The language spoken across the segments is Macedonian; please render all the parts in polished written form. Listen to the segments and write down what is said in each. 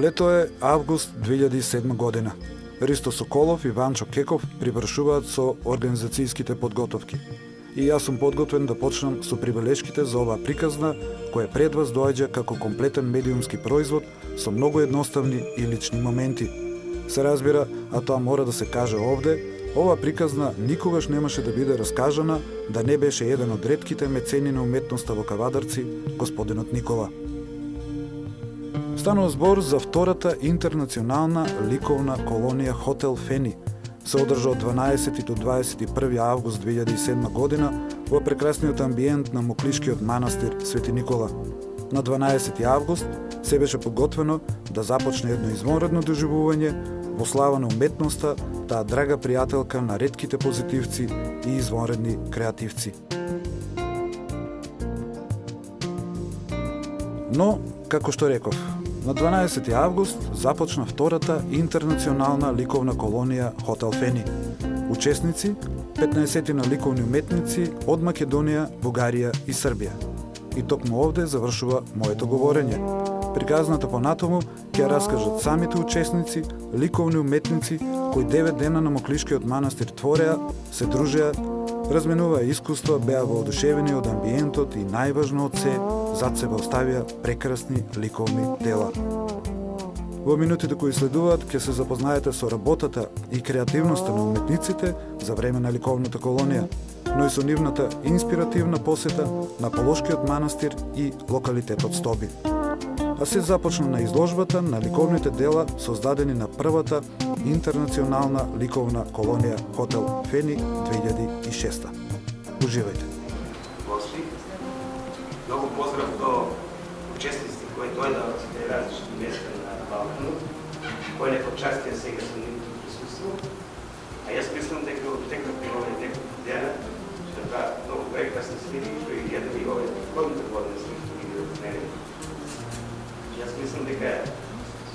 Лето е август 2007 година. Ристо Соколов и Ванчо Кеков привршуваат со организацијските подготовки. И јас сум подготвен да почнам со прибелешките за оваа приказна, која пред вас доаѓа како комплетен медиумски производ со многу едноставни и лични моменти. Се разбира, а тоа мора да се каже овде, оваа приказна никогаш немаше да биде раскажана да не беше еден од ретките мецени на уметноста во Кавадарци, господинот Никола. Станува збор за втората интернационална ликовна колонија Хотел Фени. Се одржа од 12 до 21 август 2007 година во прекрасниот амбиент на Моклишкиот манастир Свети Никола. На 12 август се беше подготвено да започне едно извонредно доживување во слава на уметноста, таа драга пријателка на ретките позитивци и извонредни креативци. Но, како што реков, на 12 август започна втората интернационална ликовна колонија Хотел Фени. Учесници 15 на ликовни уметници од Македонија, Бугарија и Србија. И токму овде завршува моето говорење. Приказната понатаму ќе раскажат самите учесници, ликовни уметници кои 9 дена на Моклишкиот манастир твореа, се дружеа, разменуваа искуства, беа воодушевени од амбиентот и најважно од се, зад себе оставија прекрасни ликовни дела. Во минутите кои следуваат ќе се запознаете со работата и креативноста на уметниците за време на ликовната колонија, но и со нивната инспиративна посета на Полошкиот манастир и локалитетот Стоби. А се започна на изложбата на ликовните дела создадени на првата интернационална ликовна колонија Хотел Фени 2006. Уживајте. Много поздрав до учесниците кои дојдоа од сите различни места на Балканот, кои непочастија сега со нивното присуство. А јас мислам дека од текот на овие неколку дена ќе прават многу прекрасни слики кои гледаме и овие предходните години слики кои ги размерени. Јас мислам дека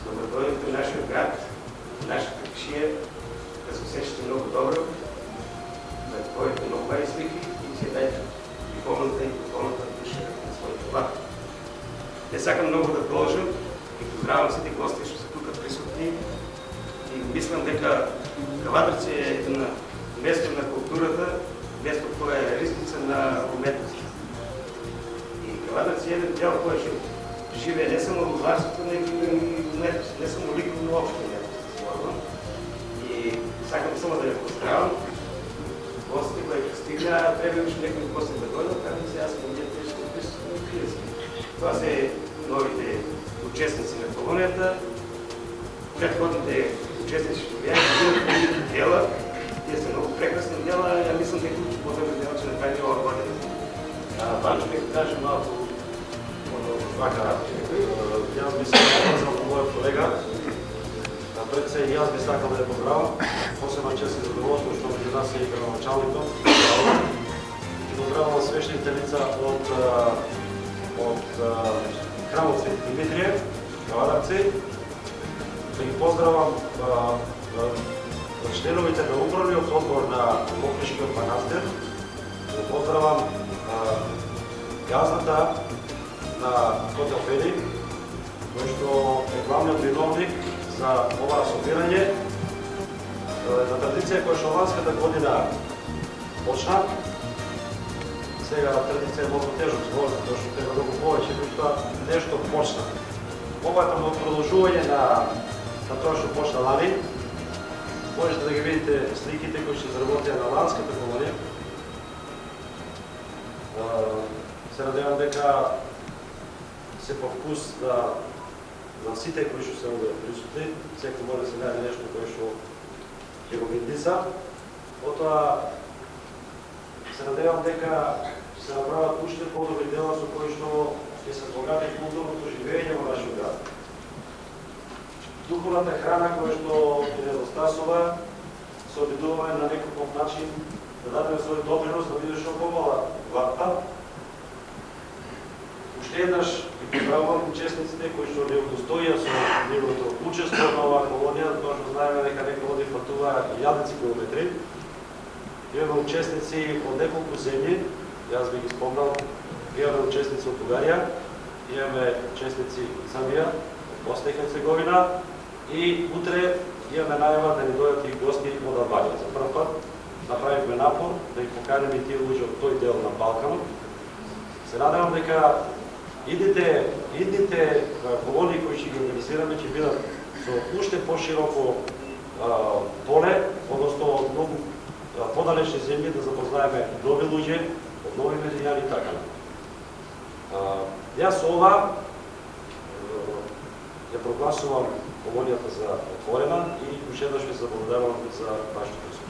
добродојдовте во нашиот град, во нашата кишија, да се осеќате многу добро, да творите многу убави слики и ќе дајте духовната и духовната душа на своите влад. Не сакам многу да продолжам и поздравам сите гости што се тука присутни и мислам дека Кавадарци е едно место на културата, место кое е ризница на уметноста. И Кавадарци е еден дел кој што живее не само лозарството, но и уметност, не само ликовно општо уметност. И сакам само да ја поздравам гостите кои пристигнаа, треба уште некои гости да дојдат, како се јас помнете што присутни кријаски. Тоа се новите учесници на колонијата, предходните учесници што беа и дела, тие се многу прекрасни дела, ја мислам дека уште подобни дела ќе направи ова година. Ванчо ќе каже малку Јас би се казал на мојот колега, пред се и јас би сакал да ја поздравам, посебна чест и задоволство што меѓу нас е и градоначалникот. Ќе поздравам свештените лица од храмот Свети Димитрije, Кавадарци. Да ги поздравам членовите на управниот одбор на Моклишкиот манастир. Да поздравам газната на Хотел Фени, кој што е главниот виновник за оваа собирање. На традиција која што ланската година почна, сега традиција е многу тежок збор, затоа што треба многу повеќе, меѓутоа нешто почна. Ова е продолжување на тоа што почна лани. Можете да ги видите сликите кои што заработија на ланската колонија. Се надевам дека се по вкус на сите кои што се овде присутни, секој може да се најде нешто кое што ќе го гендиса. Потоа се надевам дека се направат уште подобри дела со кои што ќе се збогати културното живење во нашиот град. Духовната храна која што ќе недостасува, се обидуваме на некаков начин да дадеме свој допринос да биде што помала варта. Уште еднаш ги поздравувам учесниците кои што не удостоија со нивното учество на оваа колонија, тоа што знаеме дека некои оди патуваа илјадници километри. Имаме учесници од неколку земји, јас би ги спомнал, имаме учесници од Бугарија, имаме учесници од Србија, од Босна и Херцеговина, и утре имаме најава да ни дојдат и гости од Албанија. За прв пат направивме напор да ги поканеме тие луѓе од тој дел на Балканот. Се надевам дека идните колонии кои ќе ги организираме ќе бидат со уште пошироко поле, односно од многу подалечни земји да запознаеме нови луѓе, од нови медијани и така. Јас ова ја прогласувам колонијата за отворена и уште еднаш ви заблагодарувам за вашето присуство.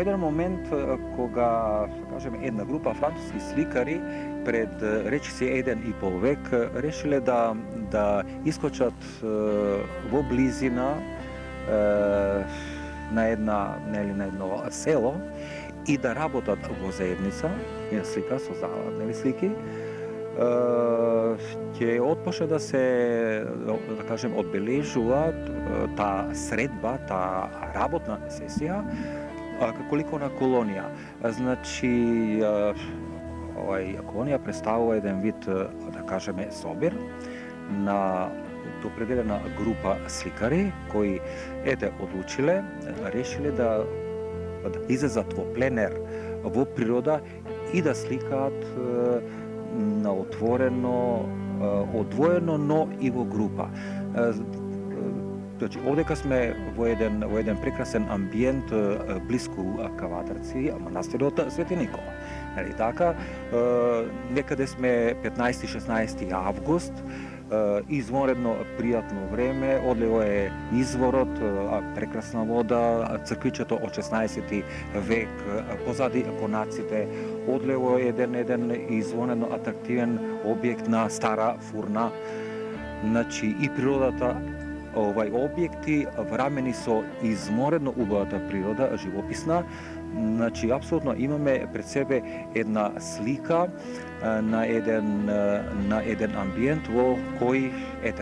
еден момент кога, кажем, една група француски сликари пред речиси 1,5 век решиле да искочат во близина на едно село и да работат во заедница, една слика со слики, ќе отпочне да се, да кажем, одбележува таа средба, таа работна сесија, како ликовна колонија. Значи, колонија представува еден вид, да кажеме, собир на определена група сликари кои одлучиле, решиле да излезат во пленер во природа и да сликаат на отворено, одвоено, но и во група. Значи, овдека сме во еден прекрасен амбиент блиску Кавадарци, манастирот Свети Никола. Нали така, некаде сме 15-16 август, изворедно пријатно време, одлево е изворот, прекрасна вода, црквичето од 16 век, позади конаците, одлево е еден изворедно атрактивен објект на Стара Фурна. Значи и природата, објекти врамени со изморедно убавата природа, живописна. Значи, апсолутно имаме пред себе една слика на еден амбиент во кој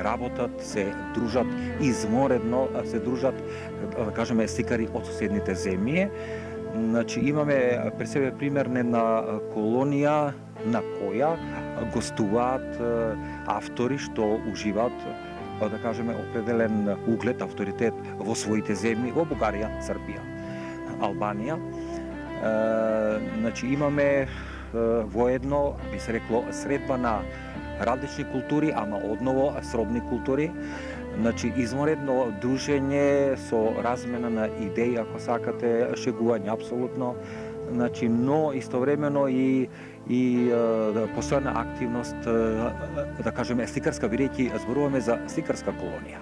работат, се дружат изморедно, се дружат, да кажеме, сликари од соседните земји. Значи, имаме пред себе пример на колонија на која гостуваат автори што уживаат, да кажеме, определен углед, авторитет во своите земји, во Бугарија, Србија, Албанија. Значи, имаме воедно, би се рекло, средба на различни култури, ама одново сродни култури. Значи, изморедно дружење со размена на идеи, ако сакате, шегување апсолутно. Значи, но истовремено и постојана активност, да кажеме, сликарска, бидејќи зборуваме за сликарска колонија.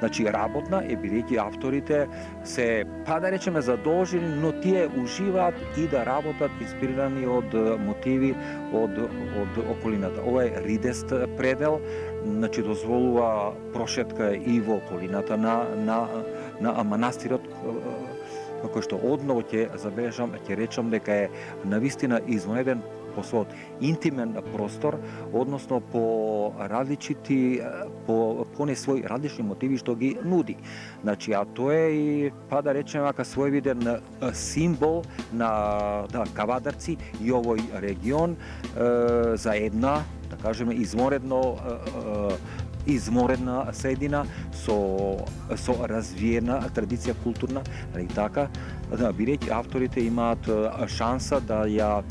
Значи, работна е бидејќи авторите се, да речеме, задолжени, но тие уживаат и да работат инспирирани од мотиви од околината. Ова е ридест предел, значи дозволува прошетка и во околината на манастирот, кој што одново ќе забележам, ќе речам дека е навистина извонеден по својот интимен простор, односно по различити, по не своји различни мотиви што ги нуди. Значи, а тоа е и, да речеме, својвиден символ на Кавадарци и овој регион за една, да кажеме, изморедна средина со развиена традиција културна, нали така, бидејќи авторите имаат шанса да ја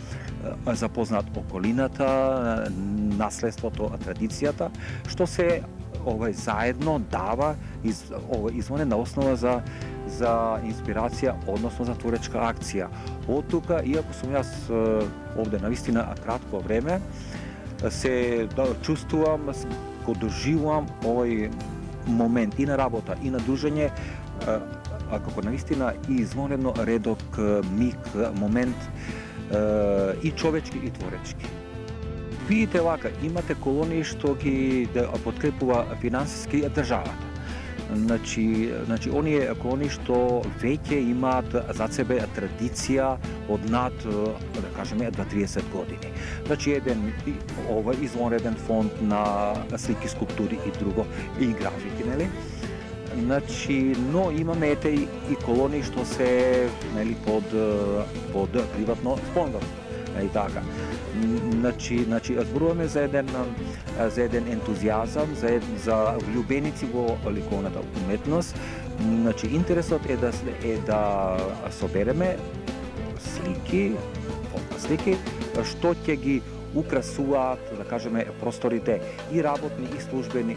запознаат околината, наследството, традицијата, што се заедно дава извонена основа за инспирација, односно за творечка акција. Од тука, иако сум јас овде навистина кратко време, се чувствувам, го доживувам овој момент и на работа, и на дружење, како навистина извонедно редок миг, момент, и човечки и творечки. Видите вака, имате колонии што ги подкрепува финансиски државата. Значи, оние колонии што веќе имаат за себе традиција од над, да кажеме, 30 години. Значи, ова извонреден фонд на слики, скулптури и друго, и графики, нели? Значи, но имаме и колонии што се, нели, под приватно спонзорство, нели така. Значи, зборуваме за еден ентузијазам, за влюбеници во ликовната уметност. Значи, интересот е да собереме слики што ќе ги украсуваат, да кажеме, просторите и работни и службени,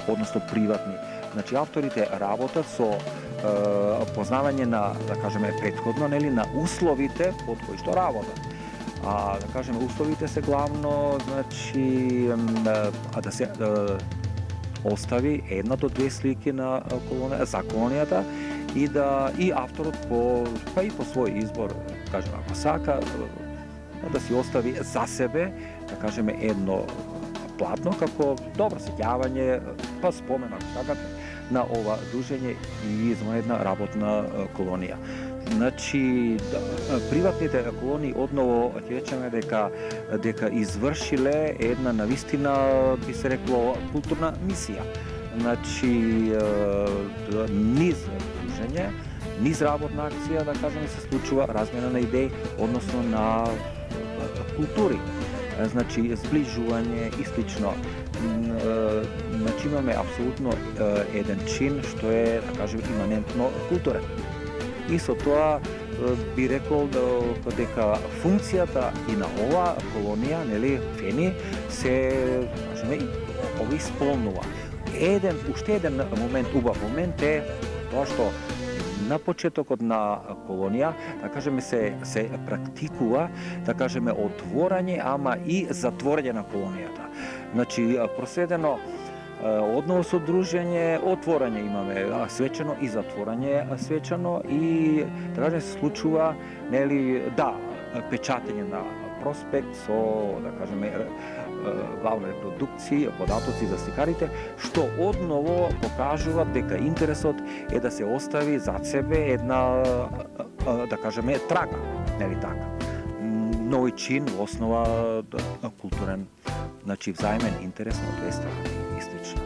односно приватни. Значи, авторите работат со познавање на, да кажеме, претходно, нели, на условите под кои што работат. Да кажеме, условите се главно, значи, да се остави 1 до 2 слики за колонијата и авторот па и по свој избор, кажем, ако сака, да си остави за себе, да кажеме, едно платно како добро сеќавање, па спомен, ако сакате, на ова дружење и извонредна работна колонија. Значи, приватните колонии одново ќе речеме дека извршиле една навистина, би се рекло, културна мисија. Значи, низ дружење, низ работна акција, да кажеме, се случува размена на идеи, односно на култури. Значи, зближување и слично. Значи, имаме апсолутно еден чин што е, да кажеме, иманентно културен. И со тоа би рекол дека функцијата и на ова колонија, нели, Фени, се, кажеме, ово исполнува. Уште еден момент, убав момент е тоа што на почетокот на колонија, да кажеме, се практикува, да кажеме, отворање, ама и затворање на колонијата. Значи, проследено одново со дружење, отворање имаме свечено и затворање свечено и да кажеме се случува, нели, да, печатење на проспект со, да кажеме, главно репродукции, податоци за сликарите, што одново покажува дека интересот е да се остави зад себе една, да кажеме, трага, нели така. Нови чин во основа културен, значи взаимен интерес на две страни и слично.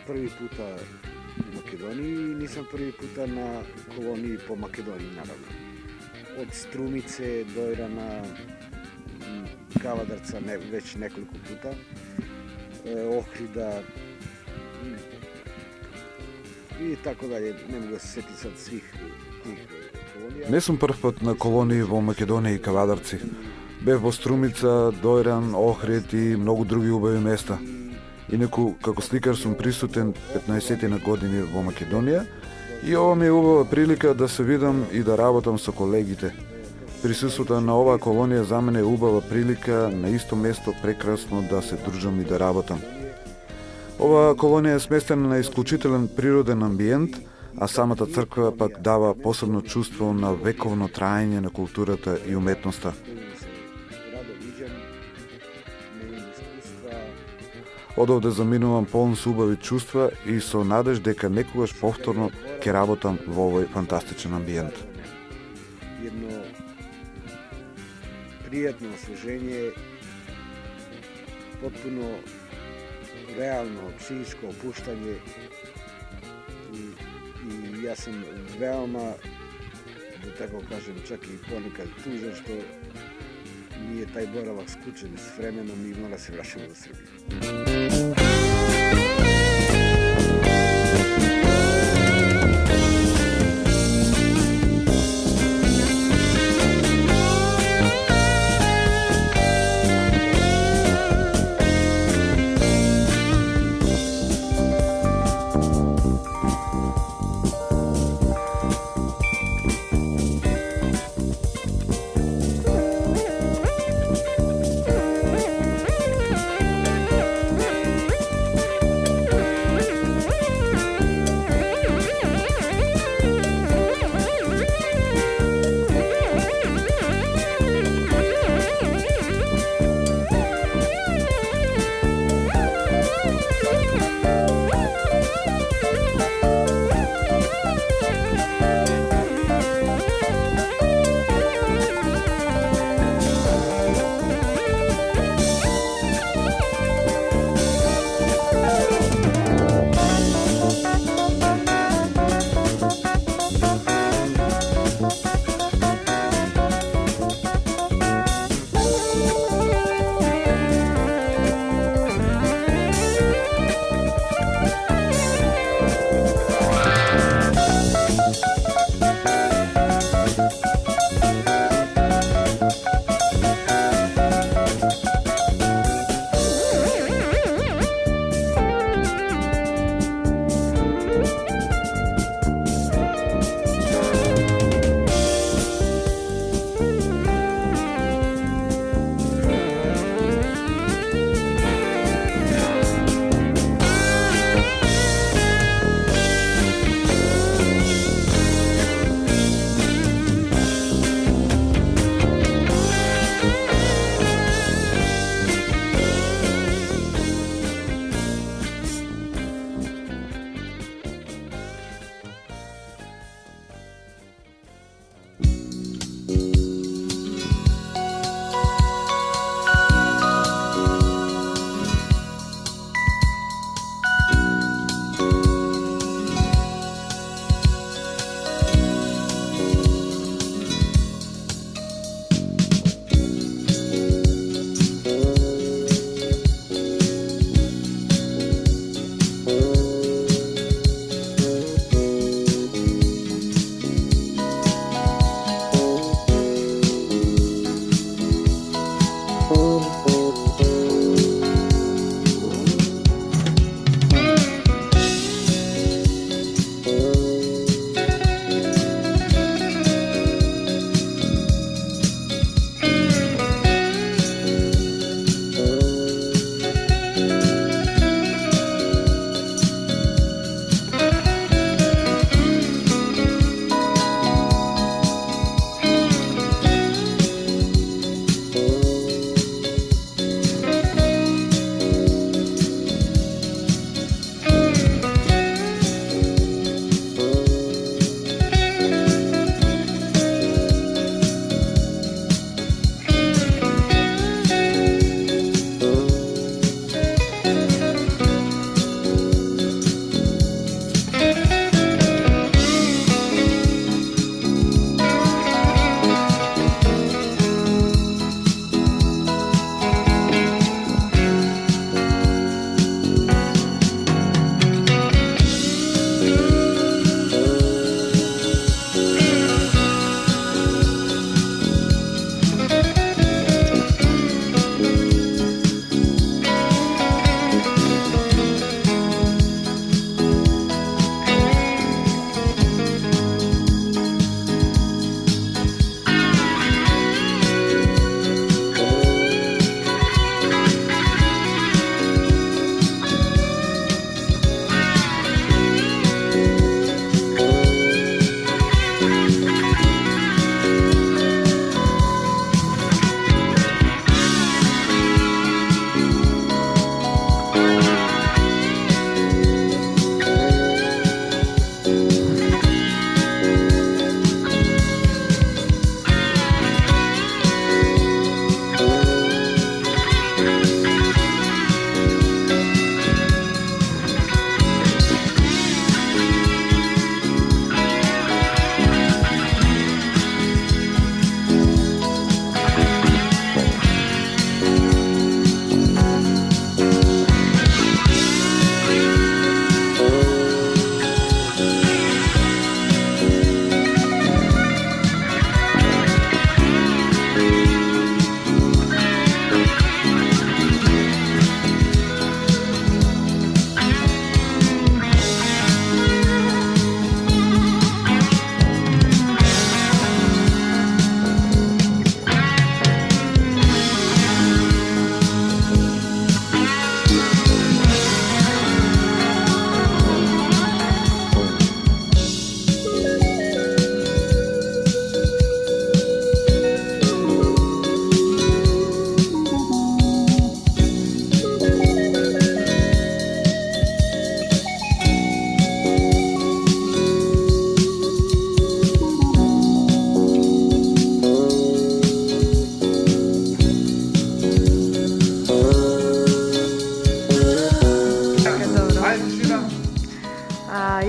prvi puta u Makedoniji i nisam prvi puta na koloniji po Makedoniji, naravno. Od Strumice, Dojrana, Kavadarca već nekoliko puta, Ohrida i tako dalje. Ne mogu se setiti sad svih tih kolonija. Не сум прв пат на колонии во Македонија и Кавадарци. Бев во Струмица, Дојран, Охрид и многу други убави места. Инаку, како сликар сум присутен 15 на години во Македонија и ова ми е убава прилика да се видам и да работам со колегите. Присуството на оваа колонија за мене е убава прилика на исто место прекрасно да се дружам и да работам. Оваа колонија е сместена на исклучителен природен амбиент, а самата црква пак дава посебно чувство на вековно траење на културата и уметноста. Одовде заминувам полн со убави чувства и со надеж дека некогаш повторно ќе работам во овој фантастичен амбиент. Jedno prijatno osveženje, potpuno realno psihičko opuštanje i ja sam veoma, da tako kažem, čak i ponekad tužan što mi je taj boravak skučen s vremenom i mora se vraćamo do Srbije.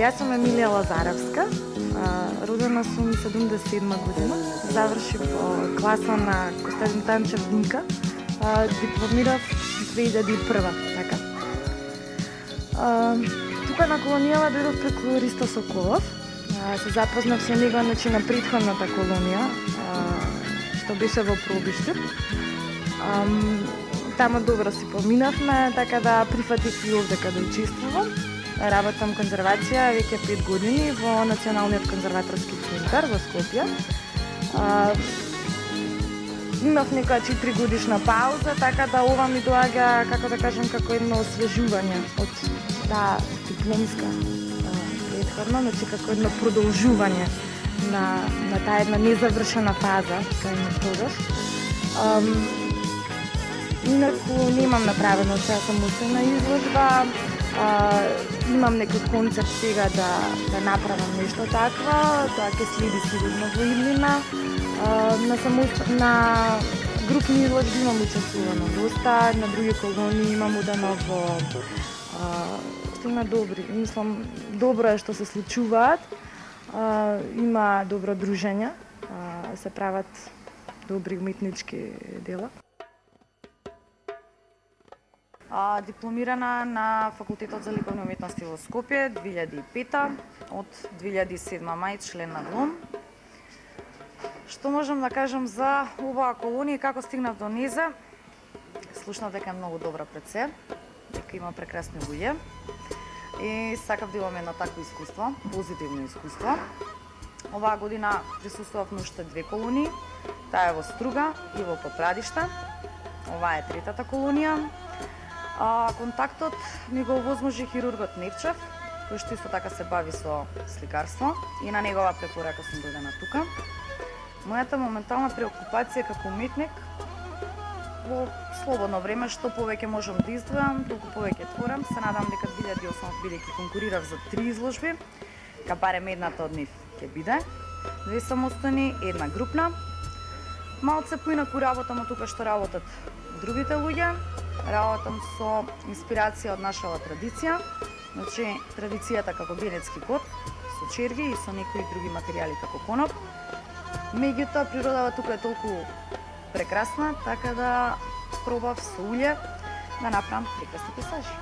Јас сум Емилија Лазаревска, родена сум 77 година, завршив класа на Костадин Танчев Динка, дипломирав 2001, така. Тука на колонијава дојдов преку Ристо Соколов, се запознав со него на претходната колонија, што беше во Пробиштир. Тамо добро си поминавме, така да прифатив и овдека да учествувам. Работам конзервација веќе 5 години во Националниот конзерваторски центар во Скопје. Имав некоја 4 годишна пауза, така да ова ми доаѓа, како да кажем, како едно освежување од таа дипломска претходно, значи како едно продолжување на таа една незавршена фаза кај ме тогаш. Инаку немам направено сега самостојна изложба. Имам некој концепт сега да направам нешто такво, тоа ќе следи сигурно во иднина. На групни изложби имам учествувано доста, на други колонии имам удано што има добри. Мислам, добро е што се случуваат, има добро дружење, се прават добри уметнички дела. Дипломирана на Факултетот за ликовни уметности во Скопје 2005, од 2007 мај член на ГЛУМ. Што можам да кажам за оваа колонија и како стигнав до неа? Слушнав дека е многу добра пред се, дека има прекрасни луѓе и сакав да имам едно такво искуство, позитивно искуство. Оваа година присуствував на уште 2 колонии, таа е во Струга и во Потпрадиште. Ова е третата колонија. Контактот ми го овозможи хирургот Невчев, кој што исто така се бави со сликарство и на негова препорака сум дојдена тука. Мојата моментална преокупација како уметник во слободно време, што повеќе можам да издвојам, толку повеќе творам. Се надам дека 2008 бидејќи конкурирав за 3 изложби, ка барем едната од нив ќе биде 2 самостојни, 1 групна. Малце поинаку работам од тука што работат другите луѓе. Работам со инспирација од нашава традиција, значи традицијата како генетски код, со черви и со некои други материјали како коноп. Меѓутоа, природава тука е толку прекрасна, така да пробав со улје да направам прекрасни пейзажи.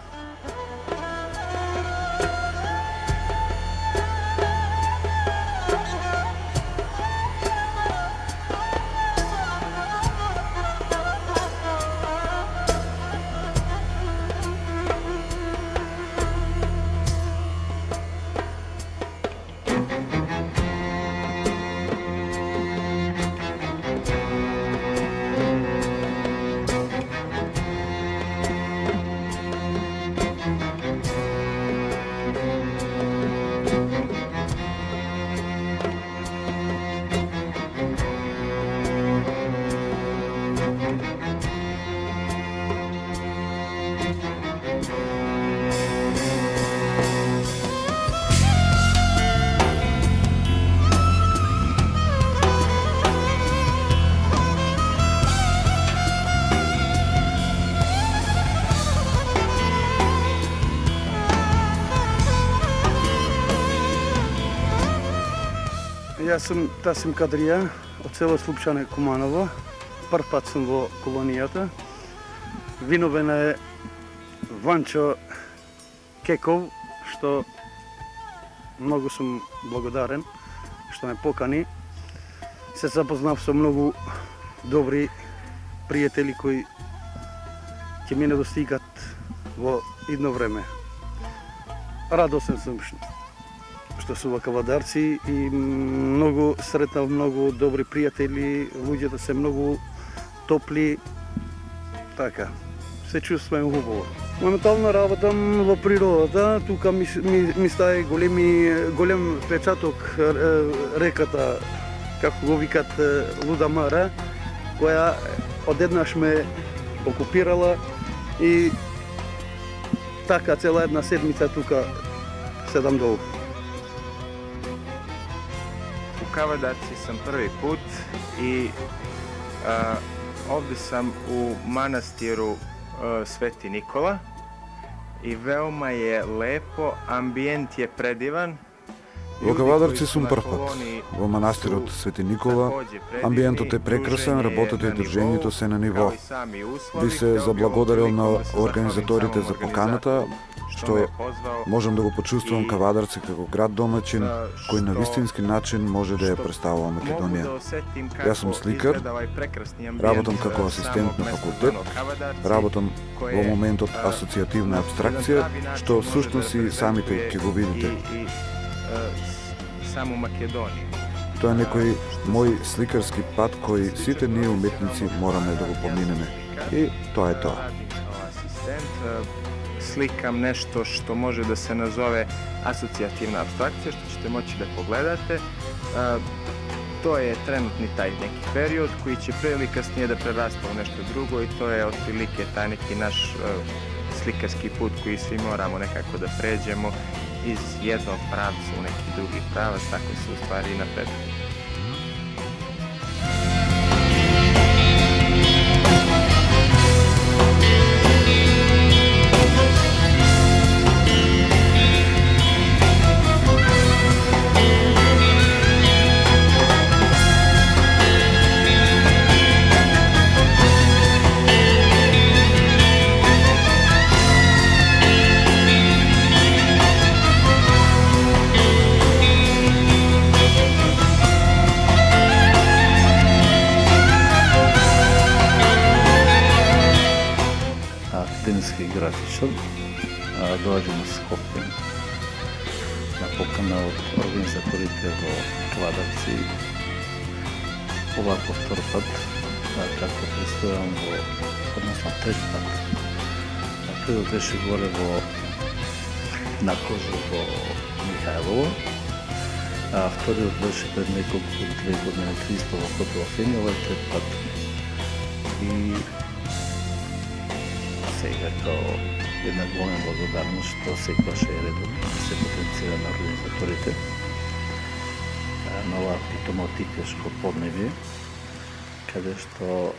Јас сум Тасим Кадрија, од село Слупчане, Куманово. Прв пат сум во колонијата. Виновен е Ванчо Кеков, што многу сум благодарен, што ме покани. Се запознав со многу добри пријатели кои ќе ми недостигат во идно време. Радосен сум што су вакавадарци и многу сретнав многу добри пријатели, луѓето се многу топли, така, се чувствувам хубаво. Моментално работам во природата, тука ми стаи голем впечаток реката, како го викат Луда Мара, која одеднаш ме окупирала и така цела една седмица тука седам долу. Kavadarci sam prvi put i ovdje sam u manastiru Sveti Nikola i veoma je lepo, ambijent je predivan. Во Кавадарци сум прв пат. Во манастирот Свети Никола, амбиентот е прекрасен, работата и дружењето се на ниво. Би се заблагодарил на организаторите за поканата, што можам да го почувствувам Кавадарци како град домаќин, кој на вистински начин може да ја представува Македонија. Јас сум сликар, работам како асистент на факултет, работам во моментот асоцијативна абстракција, што всушност и самите ќе го видите. Саму Македонiju. Тоа е некој мој сликарски пат кој сите ние уметници мораме да го поминеме. И тоа е тоа. Асистент, slikam nešto što može da se nazove asocijativna abstrakcija, što ćete moći da pogledate. To je trenutni taj neki period koji će pre ili kasnije da prerasta u nešto drugo i to je otprilike taj neki naš slikarski put koji svi moramo nekako da pređemo iz jednog pravca u neki drugi pravac, tako se u stvari i napreduje. Графичар, доаѓа на Скопје на покана од организаторите во Квадарци. Овако втор пат, како престојам во, односно трет пат. Првиот беше горе во Накожу во Михајлово, а вториот беше пред неколку 2 години 300 во Хотел Фени, ова е трет пат. И сега као една голема благодарност што секогаш е редовно да се потенцира на организаторите на ова питомо типешко поднебје, каде што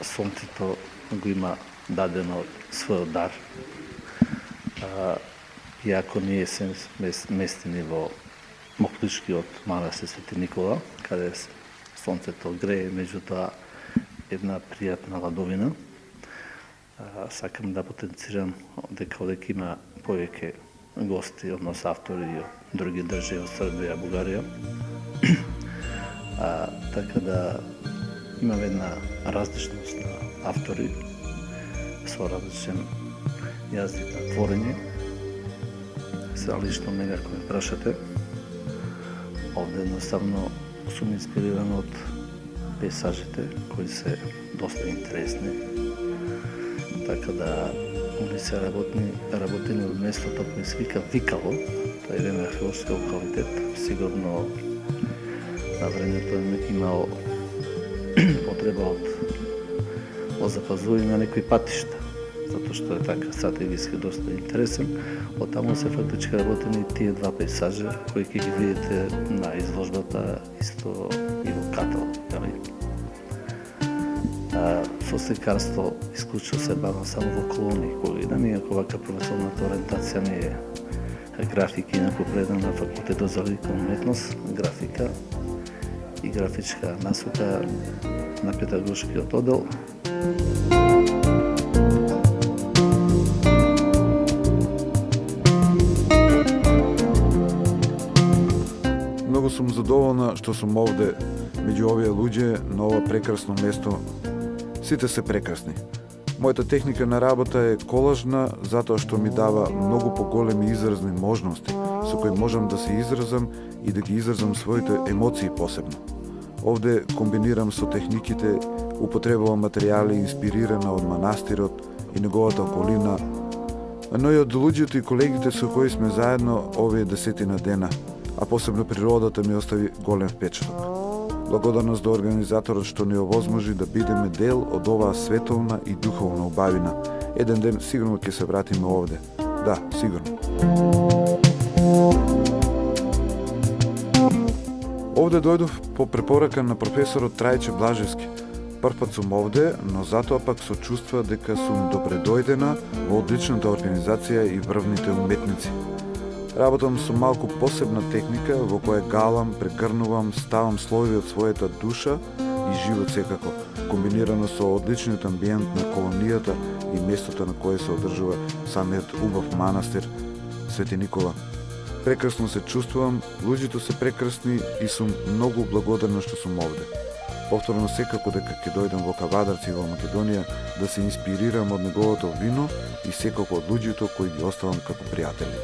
сонцето го има дадено својот дар. Иако ние се местени во Моклишкиот манастир Свети Никола, каде сонцето грее, меѓутоа една пријатна ладовина. Сакам да потенцирам дека одека има повеќе гости, односно автори од други држави, од Србија, Бугарија. Така да имаме една различност на автори со различен јазик на творење. Сега лично мене, ако ме прашате, овде едноставно сум инспириран од пейсажите, кои се доста интересни. Така да, они се работени од местото кој се вика Викало, тоа е еден археолошки локалитет. Сигурно на времето имал потреба од запазување на некои патишта, затоа што е така стратегиски доста интересен. Од таму се фактички работени тие два пейсажа, кои ќе ги видите на изложбата исто и во каталог. Со сликарство исклучно се бавам само во колони, кои да ми ако вака професионалната ориентација не е графика, инаку предам на факултетот за ликовна уметност, графика и графичка насока на педагошкиот оддел. Многу сум задоволна што сум овде меѓу овие луѓе на ова прекрасно место. Сите се прекрасни. Мојата техника на работа е колажна затоа што ми дава многу поголеми изразни можности со кои можам да се изразам и да ги изразам своите емоции посебно. Овде комбинирам со техниките, употребувам материјали инспирирана од манастирот и неговата околина, но и од луѓето и колегите со кои сме заедно овие 10 дена, а посебно природата ми остави голем впечаток. Благодарност до организаторот што ни овозможи да бидеме дел од оваа световна и духовна убавина. Еден ден сигурно ќе се вратиме овде. Да, сигурно. Овде дојдов по препорака на професорот Трајче Блажевски. првпат сум овде, но затоа пак со чувства дека сум добредојдена во одличната организација и врвните уметници. Работам со малку посебна техника во која галам, прегрнувам, ставам слоеви од својата душа и живот секако, комбинирано со одличниот амбиент на колонијата и местото на кое се одржува самиот убав манастир Свети Никола. Прекрасно се чувствувам, луѓето се прекрасни и сум многу благодарна што сум овде. Повторно секако дека ќе дојдам во Кавадарци во Македонија да се инспирирам од неговото вино и секако од луѓето кои ги оставам како пријатели.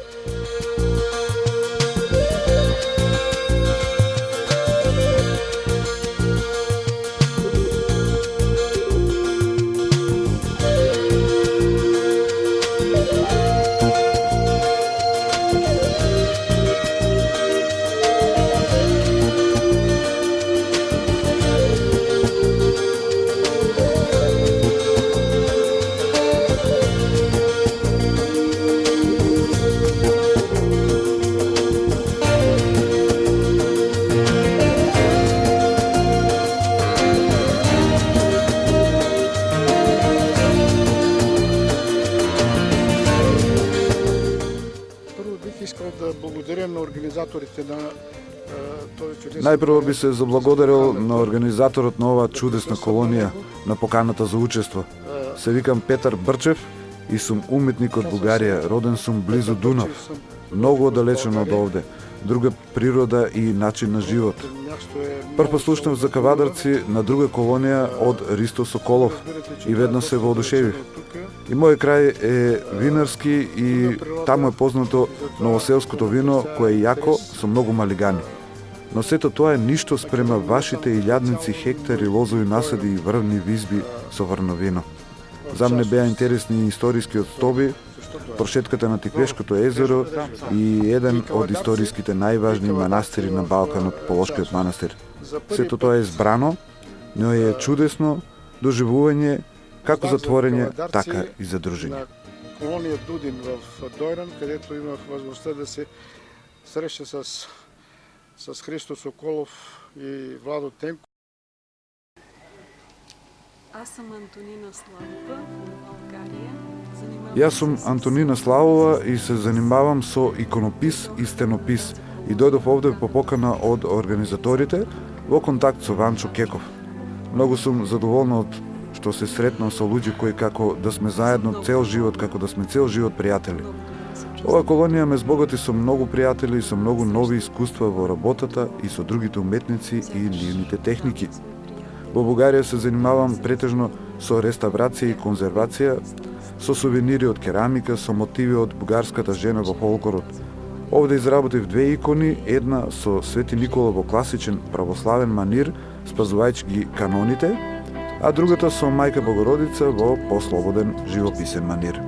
Најпрво би се заблагодарил на организаторот на оваа чудесна колонија на поканата за учество. Се викам Петар Брчев и сум уметник од Бугарија, роден сум близу Дунав, многу оддалечен од овде, друга природа и начин на живот. Прв слушнав за Кавадарци на друга колонија од Ристо Соколов и веднаш се воодушевив. И мој крај е винарски и таму е познато новоселското вино кое е јако со многу малигани. Но сето тоа е ништо спрема вашите илјадници хектари лозови насади и врвни визби со врновино. За мене беа интересни историскиот стоби, прошетката на Тиквешкото езеро и еден од историските најважни манастири на Балканот, Полошкиот манастир. Сето тоа е збрано, но е чудесно доживување како за творење, така и за дружење. Колонија Дудин во Дојран, кадето имах возможноста да се среща с Христо Соколов и Владо Тенко. Аз сум Антонина Славова од Българија. Јас сум Антонина Славова и се занимавам со иконопис и стенопис и дојдов овде по покана од организаторите во контакт со Ванчо Кеков. Многу сум задоволна од што се сретнам со луѓе кои како да сме заедно цел живот, како да сме цел живот пријатели. Ова колонија ме збогати со многу пријатели и со многу нови искуства во работата и со другите уметници и нивните техники. Во Бугарија се занимавам претежно со реставрација и конзервација, со сувенири од керамика, со мотиви од бугарската жена во фолклорот. Овде изработив две икони, една со Свети Никола во класичен православен манир, спазувајќи ги каноните, а другата со Мајка Богородица во послободен живописен манир.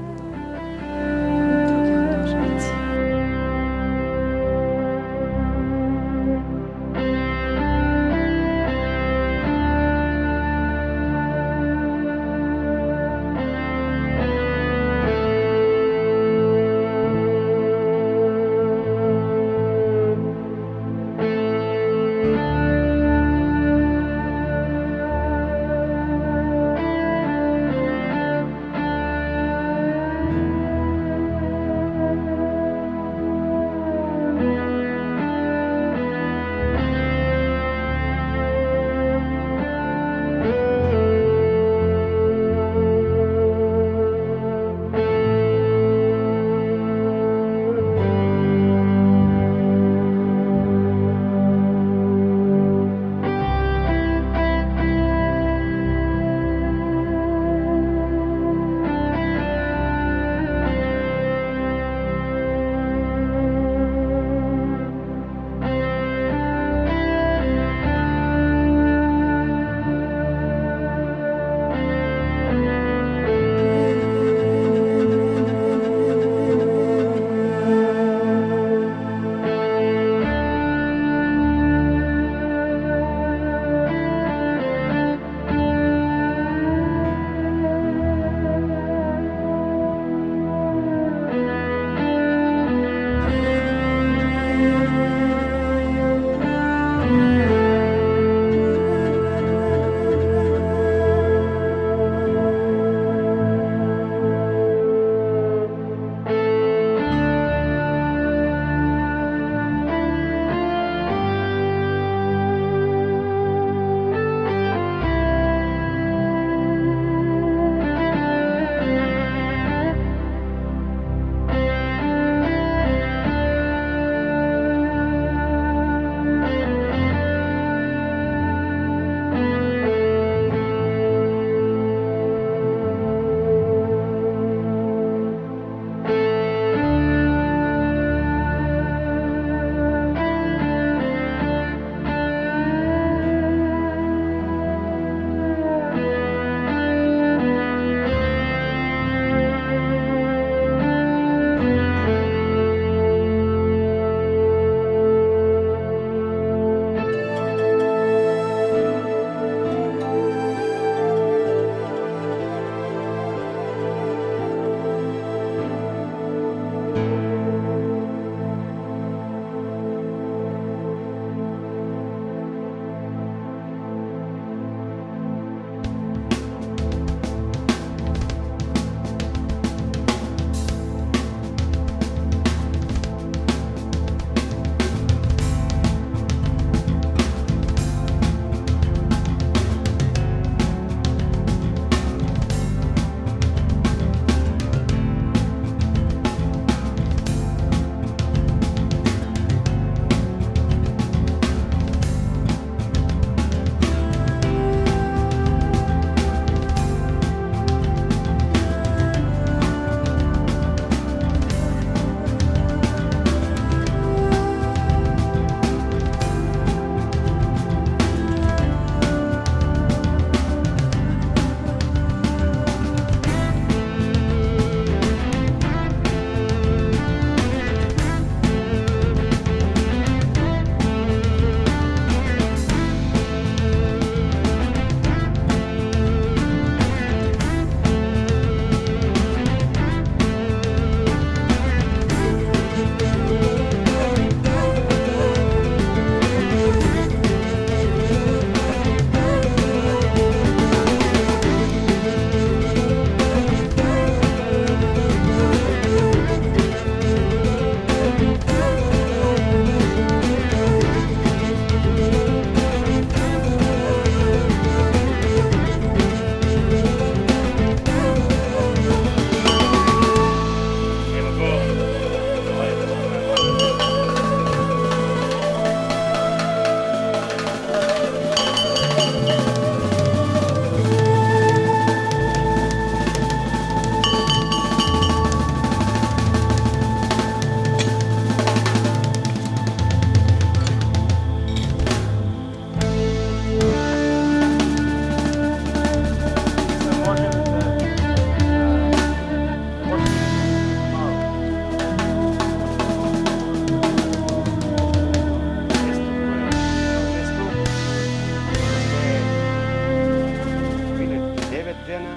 дена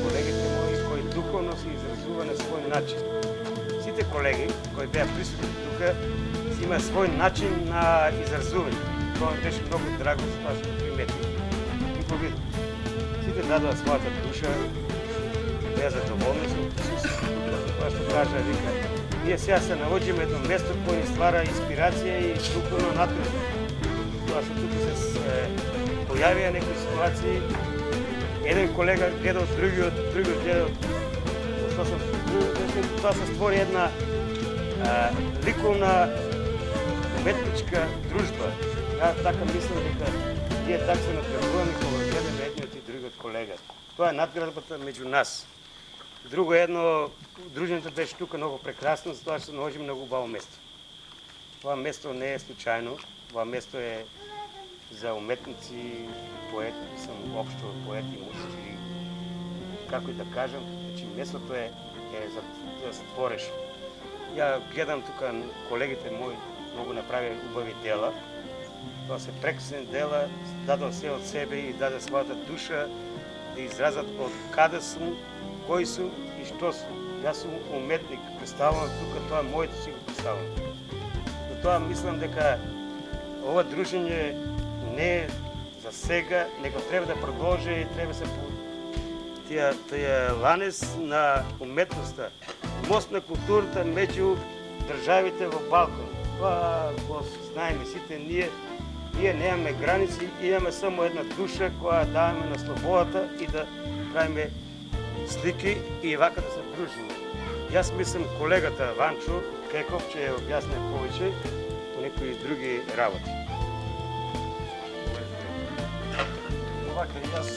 колегите мои кои духовно се изразува на свој начин. Сите колеги кои беа присутни тука си има свој начин на изразување. Тоа ми беше многу драго за тоа што приметив. И повидов. Сите дадоа својата душа, беа задоволни со тоа што кажа, вика, ние сега се наоѓаме едно место кој ни ствара инспирација и духовно натрупа. Тоа што тука се појавија некои ситуации, еден колега гледа од другиот гледа од тоа се створи една ликовна уметничка дружба. Ја така мислам дека ние така се надградуваме кога гледаме едниот и другиот колега. Тоа е надградбата меѓу нас. Друго едно, дружењето беше тука многу прекрасно, затоа што се наоѓаме на убаво место. Това место не е случајно, това место е за уметници, поети, сам општо поети, музичари, како и да кажам, значи местото е за да се твориш. Ја гледам тука колегите мои многу направи убави дела. Тоа се прекрасни дела, дадо се од себе и даде својата душа да изразат од каде сум, кој сум и што сум. Јас сум уметник, представувам тука тоа моето си го представувам. Затоа мислам дека ова дружење не е за сега, него треба да продолжи и треба се тие ланец на уметноста, мост на културата меѓу државите во Балкан. Тоа го знаеме сите ние немаме граници, имаме само една душа која даваме на слободата и да правиме слики и вака да се дружиме. Јас мислам колегата Ванчо Кеков ќе објасне повеќе по некои други работи. Вака и јас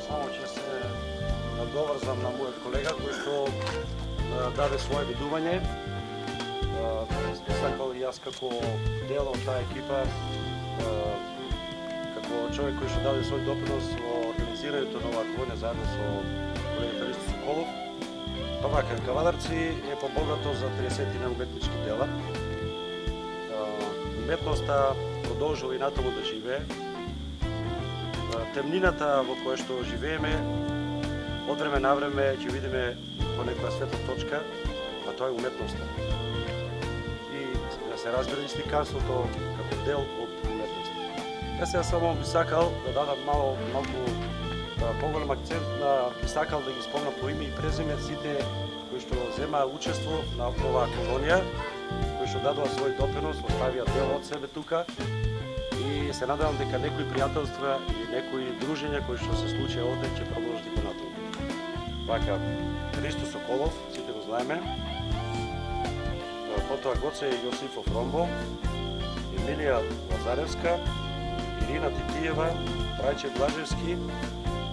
само ќе се надоврзам на мојот колега кој што даде свое видување. Сакал и јас како дел од таа екипа, како човек кој што даде свој допринос во организирањето на оваа колонија заедно со колегата Ристо Соколов. Тоа кај Кавадарци е побогато за 30 уметнички дела. Уметноста продолжува и натаму да живее. Темнината во која што живееме, од време на време ќе видиме по некоја светла точка, а тоа е уметноста. И да се разбира и сликарството како дел од уметноста. Јас сега само би сакал да дадам малку поголем акцент на би сакал да ги спомнам по име и презиме сите кои што земаа учество на оваа колонија, кои што дадоа свој допринос, оставија дел од себе тука и се надевам дека некои пријателства и некои дружења кои што се случија овде ќе продолжат и понатаму. Вака Ристо Соколов, сите го знаеме, потоа Гоце Јосифов Ромбо, Емилија Лазаревска, Ирина Титиева, Трајче Блажевски,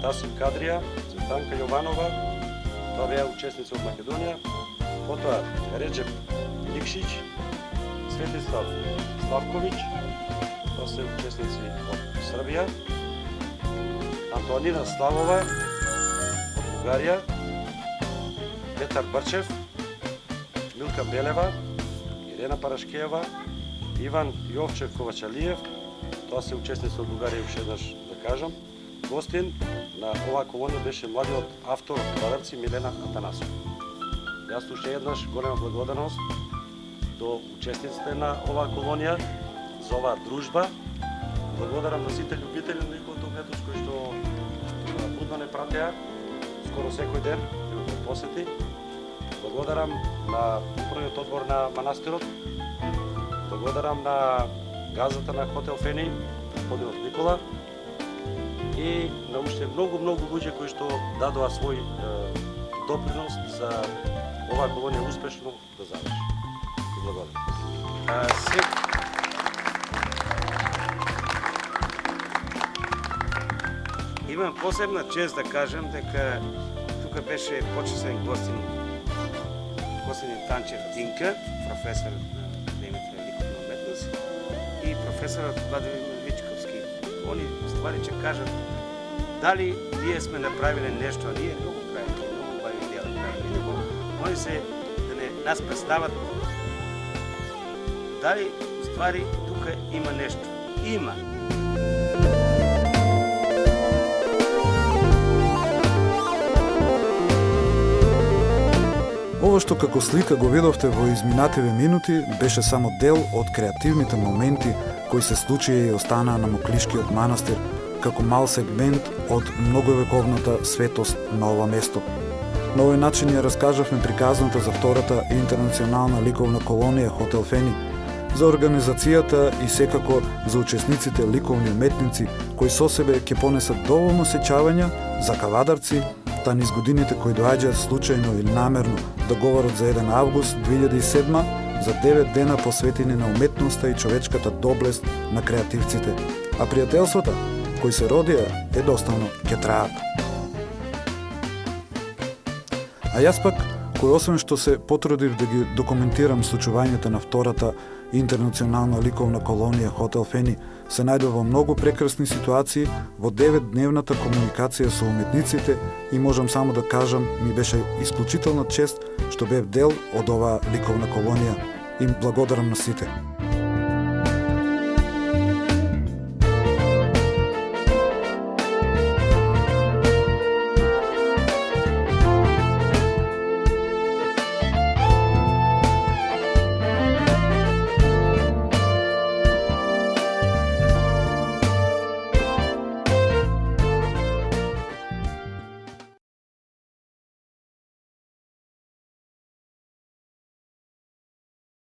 Тасим Кадрија, Цветанка Јованова, тоа беа учесници од Македонија, потоа Реджеп Никшич, Светислав Славковиќ, тоа се учесници од Србија, Антонина Славова од Бугарија, Петар Брчев, Милка Белева, Ирена Парашкеева, Иван Јовчев Ковачалиев, тоа се учесници од Бугарија, уште еднаш да кажам. Гостин на оваа колонија беше младиот автор од Кавадарци Милена Атанасов. Јас уште еднаш голема благодарност до учесниците на оваа колонија за оваа дружба. Благодарам на сите љубители на ликовната уметност кои што будно не пратеа скоро секој ден да го посети. Благодарам на управниот одбор на манастирот. Благодарам на газата на Хотел Фени, господинот Никола, и на уште многу луѓе кои што дадоа свој допринос за оваа колонија успешно да заврши. Благодарам. Имам посебна чест да кажам дека тука беше почесен гостин Танчев Динка, професор на Академијата на ликовна уметност, и професорот Владимир Вичковски. Они ствари ќе кажат дали ние сме направиле нешто, а ние многу правиме, многу бави дела правиме. Они се да не нас представат дали ствари тука има нешто. Има. ово што како слика го видовте во изминативе минути беше само дел од креативните моменти кои се случија и останаа на Моклишкиот манастир како мал сегмент од многовековната светост на ова место. На овој начин ја раскажавме приказната за втората интернационална ликовна колонија Хотел Фени, за организацијата и секако за учесниците ликовни уметници кои со себе ќе понесат доволно сеќавања за кавадарци, та низ годините кои доаѓаат случајно или намерно да говорат за 1 август 2007 за 9 дена посветени на уметноста и човечката доблест на креативците. А пријателствата кои се родија едноставно ќе траат. А јас пак, кој освен што се потрудив да ги документирам случувањата на втората интернационална ликовна колонија Хотел Фени, се најдов во многу прекрасни ситуации во 9-дневната комуникација со уметниците и можам само да кажам, ми беше исклучителна чест што бев дел од оваа ликовна колонија. Им благодарам на сите.